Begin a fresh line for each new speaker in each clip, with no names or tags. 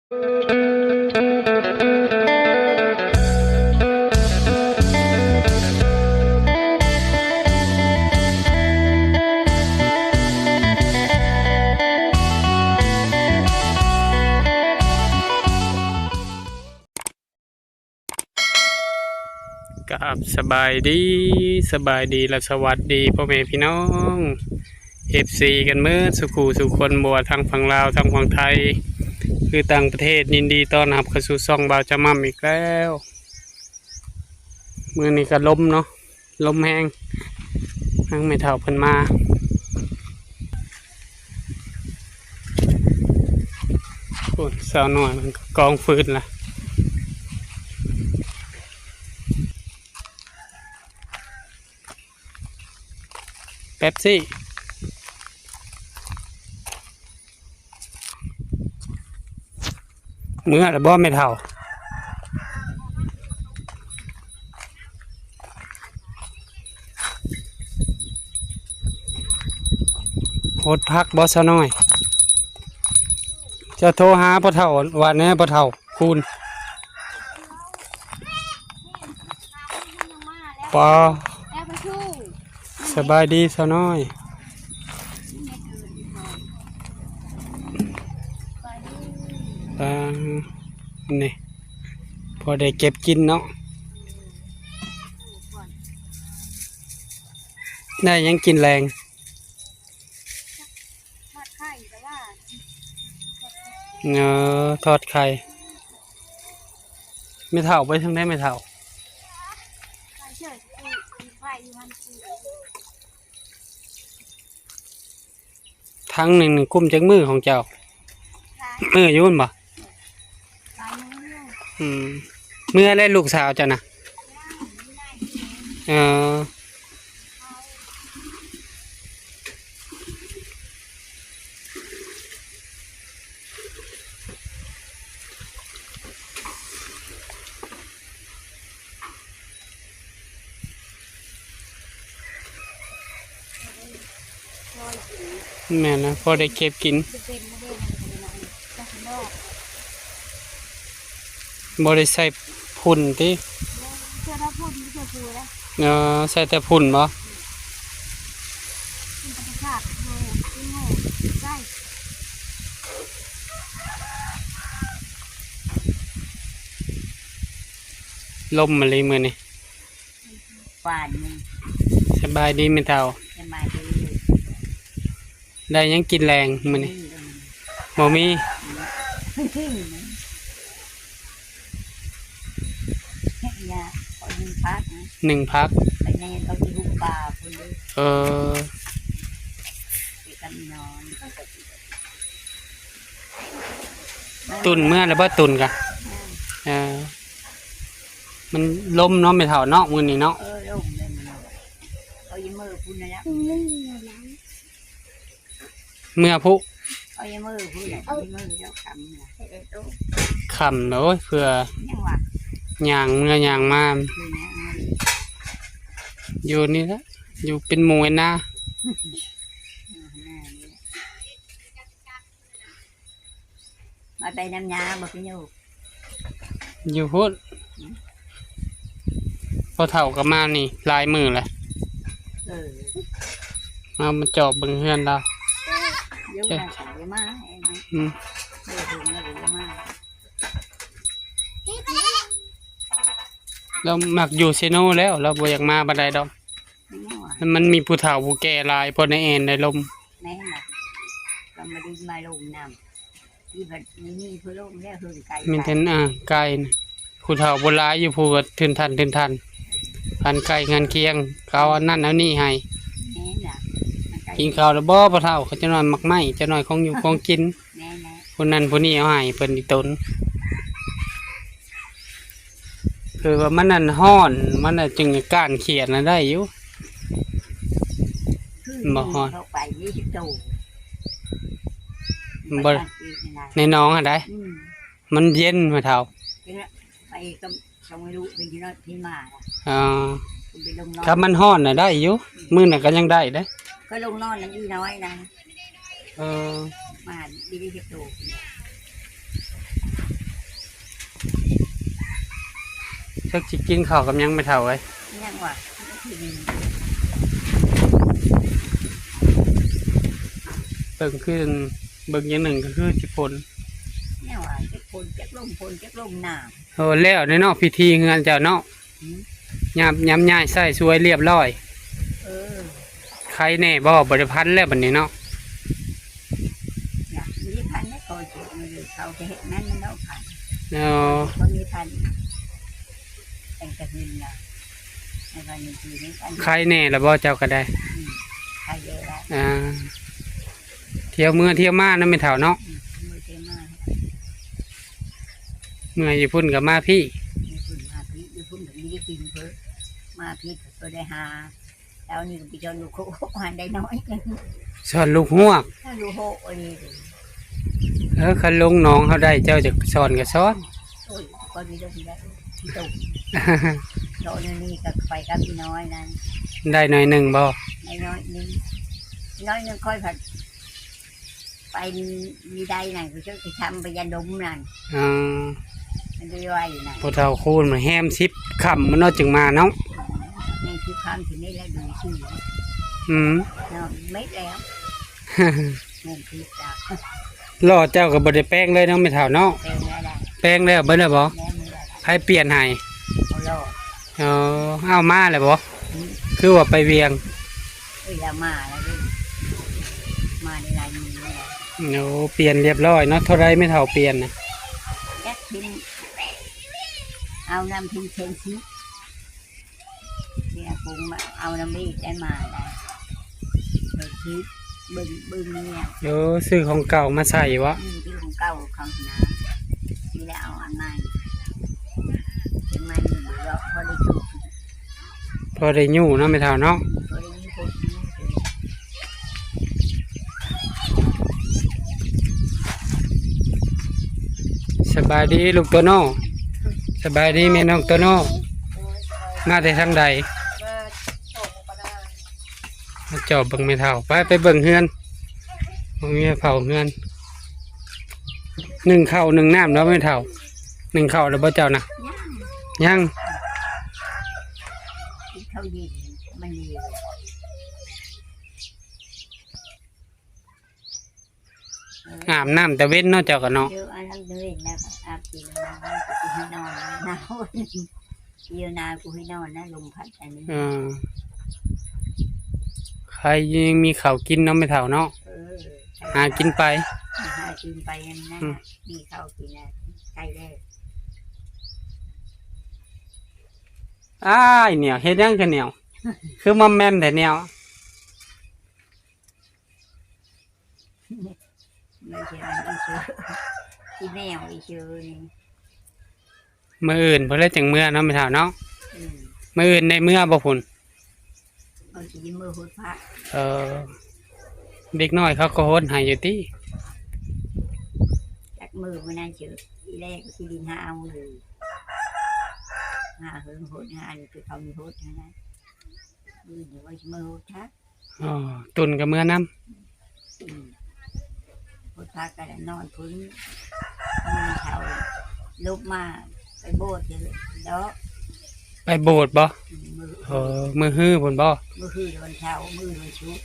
กับสบายดีและสวัสดีพ่อแม่พี่น้องFCกันเมื่อสุขูสุคนบัวทางฝั่งลาวทางฝั่งไทยคือต่างประเทศยินดีต้อนรับเข้าสู่ช่องบ่าวจะมั่มอีกแล้วมื้อนี้ก็ลมเนาะลมแห้งทางไม่เท่าเพิ่นมาโอ้สาวน้อยมันก็กองฟืนล่ะเป๊ปซี่เมื่อแต่บ่ไม่เท่าโหดพักบ่ซะน้อยจะโทรหาพ่อเฒ่าวันนี้พ่อเฒ่าคุณปอสบายดีซะน้อยนี่พอได้เก็บกินเนาะได้ยังกินแรงทอดไข่ไม่เท่าไปทั้งได้ไม่เท่าทั้งหนึ่งกุ้มจากมือของเจ้ามือยุ่นบ่มืออะไรลูกสาวจ้ะนะแม่นะพอได้เก็บกินบ่ได้ใส่พุ่นติใส่แต่พุ่นบ่ลมมาเลยมื้อนี้สบายดีไหมเท่าได้ยังกินแรงมื้อนี้บ่มีหนึ่งพักตุนเมื่อแล้วบ่ตุนกะมันลมเนาะไม่เท่าเนาะมื้อนี้เนาะเมื่อผู้คำเนาะเพื่อย่างเมื่อย่างมาอยู่นี่ละอยู่เป็นหมวยนะ
มาไปน้ำยาบ่พี่โย
อยู่พุ่นพอเท่ากับมานี่ลายมือแหละมาจอบเบิ่งเฮือนเราเรามักอยู่เซโนแล้วเราบ่อยากมาบันไดดอกมันมีผู้เฒ่าผู้แก่ลายพอในแอนในลม
แม่น่ะก็มาดูมาลมน้ำที่แบบมีผู้ลมแล้วคือไก่
มีเทนไก่ผู้เฒ่าโบราณอยู่ผู้ก็ทื่นทันพันไก่งานเคียงเขาอันนั้นเอานี่ให้กินข้าวแล้วบ่ผู้เฒ่าเขาจะนอนมักไหมจะนอนของอยู่ของกินคนนั้นผู้นี้เอาให้เพิ่นอีตนคือว่ามันนั่นห้อนมันน่ะจึงก้านเขียนน่ะได้อยู่บ่ฮ้อนบ่ในน้องอ่ะได้มันเย็นมาเท่า
ไปก็ไม่รู้เป็นที่มา
ครับมันห้อนน่ะได้อยู่มื้อน่ะก็ยังได้เด้
ก็ลงนอนนั่นอีน้อยนะมาดีเก็บตู
สักสิกินข้าวกับยังไม่เท่าไว้
ยังว่าที่ดิน
เบิ่งขึ้นเบิ่งอย่างหนึ่งก็คือสิพล
ยังว่าจะคนจะลงคนจะลงน้
โอ้แล้วในเนาะพิธีงานเจ้าเนาะ
ำหืม
ยำย่ายใส่สวยเรียบร้อย
เออ
ใครแน่บ่บริพันธ์แล้วบัดนี้เนาะ
อยากมีพันธุ์ให้คอยเจอเลยเขาจะเห็นนั่นมันเอาพันธุ์
เนาะ
เขามีพันธุ์แต่งกระหินนะในวันนี้ทีนี้พันธุ์
ใครแน่แล้วบ่เจ้าก็ได้
ใครเยอะแล้ว
อ่าเที่ยวเมื่อเที่ยวมานั่นไม่เท่าเนาะ
มือเต็มมาก
เมื่ออยู่พุ่นกับมาพี่
มีคุณมาพี่มีคุณถึงได้กินเพิ่มมาพี่ก็ได้หาแล้วนี่ก็ไปจนลูกโคหันได้น้อยนึง
สอนลูกหวก
ถ้าลูกโคอะไร
คันลงหน้องเขาได้เจ้าจะสอนก็สอน
โอ้ยก็มีลูกได้ที่ตุ่มโดนนี่ก็ไปกับพี่น้อยนั่น
ได้หน่อยหนึ่งบ่
น้อยนึงน้อยนึงค่อยผัดไปมีได้นั่นก็ช่วยไปทำไปยันดมนั่น
อ่า
มันด้วยว่าอยู่นั่น
พอเท่าคูณมาแฮมซิปคำมันเนาะจึงมาเนาะ
นี่คือความถึงนี่แล้วดูชื่อ
อืม
เนาะไม่แล้วเงินคือจ้า
ล่อเจ้าก็บ่ได้แป้งเลยเนาะไม่เท่าเนาะ
เป็นแล้วได้
แป้งแล้วเบิ่แล้วบ่
แล้วมือละ
ให้เปลี่ยนให้
เอาโลด
เอามาแล้วบ่คือว่าไปเวียง
เอ้ยละมาแล้วดิมาในลายมือนี่แหละ
โอ้เปลี่ยนเรียบร้อยเนาะเท่าไรไม่เท่าเปลี่ยนนะ
แจ็คพิมเอาน้ำพิมเชนซีเนี่ยปรุงมาเอาน้ำรีดได้มาได้เบิกชีสบึ้งเนี่ย
โอ้ซื้อของเก่ามาใส่วะ
ที่ของเก่าของน้ำนี่แหละเอาอันใหม่เป็นใหม่หนึ่งรอบพอได้จุก
พอได้ยู่เนาะไม่เท่าเนาะ
พอได้ยิ่งพูดยิ่งเกิน
สบายดีลูกตัวโน่สบายดีแม่น้องตัวโน่มาแต่ทางใดมาจอบเบิ่งไม่เท่าไปเบิ่งเฮือนบ่มีเผาเฮือนหนึ่งข้าวหนึ่งน้ำเนาะไม่เท่าหนึ่งข้าวแล้วบ่เจ้านะ
ย่าง
ยัง
ที่เขายิงมันดี
อาบน้ำแต่เว้นเนาะเจ้าก็เนาะ
เยอะอันนั้นเลยนะอาบกินน้ำกูให้นอนหนาวเยียวนากูให้นอนนะลมพัดอันนี้
ใครยังมีข้าวกินเนาะไม่เท่าเนาะ
เออ
หากินไป
หากินไปนะมีข้าวกินนะใกล้แล้ว
อ้ายเหนียวเฮ็ดยังกันเหนียว คือมัมแมมแต่เหนียว
ไม่ใช่มันอีเชื่อที่แนวอีเชื่อนี่
มื้ออื่นเพิ่นเลยจังเมื่อเนาะไม่เท่าเนาะ
อืม
มื้ออื่นได้เมื่อบ่พุ่น
เอาสีมือหุดพระ
เออเด็กน้อยเขาก็โหนให้อยู่ติ
จากมือมันนั่นเชื่อทีแรกที่ดินหาเอาเลยหาเฮิงหุดหาอันคือเขามีหุดนะมือเดี๋ยวไว้มือหุดพระ
อ๋อตุนก็เมื่อนํ
พุทธะก็ได้นอนพื้นมีเขาลุกมาไปโบสถ์เลยแล้ว
ไปโบสถ์บ่
มือ
มื้อฮื้อพุ่นบ่
มือคือวันเช้ามือวันชุก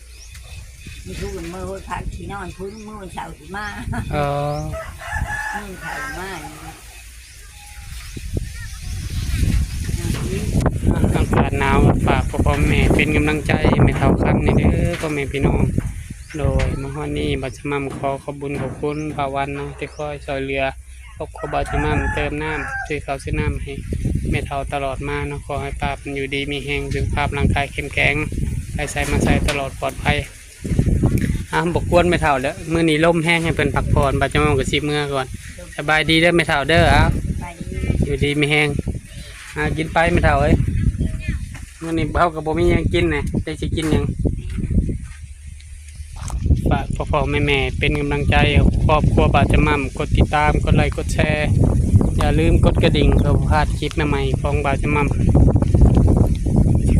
มือชุกวันมือพุทธะที่นอนพื้นมือวันเช้าที่มา
เออ
มือเช้ามาอย่างนี้
อากาศหนาวฝากพ่อแม่เป็นกำลังใจให้แม่เฒ่าครับนี่เด้อพ่อแม่พี่น้องโดยมาฮอดนี้บัดสมัมขอขอบคุญขอบคุณภาวันเนาะที่คอยช่วยเหลือครอบครัวบัดสมัมเติมน้ำซื้อข้าวซื้อน้ำให้แม่เฒ่าตลอดมาเนาะขอให้ป้าเป็นอยู่ดีมีแรงสุขภาพร่างกายเข้มแข็งไปใส่มาใส่ตลอดปลอดภัยบกวนแม่เฒ่าเด้อมื้อนี้ลมแห้งให้เพิ่นพักผ่อนบัดสมัมก็สิเมื่อก่อนสบายดีเด้อแม่เฒ่าเด้อ
ไป
อยู่ดีมีแห้งกินไปแม่เฒ่าเอ้ยมื้อนี้เฮาก็บ่มีหยังกินน่ะได้สิกินหยัง ฝากพ่อๆแม่ๆเป็นกำลังใจครอบครัวบาจะมั่มกดติดตามกดไลค์กดแชร์อย่าลืมกดกระดิ่งเพื่อบ่พลาดคลิปใหม่ๆของบาจะมั่ม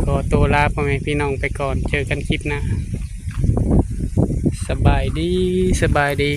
ขอตัวลาพ่อแม่พี่น้องไปก่อนเจอกันคลิปหน้าสบายดี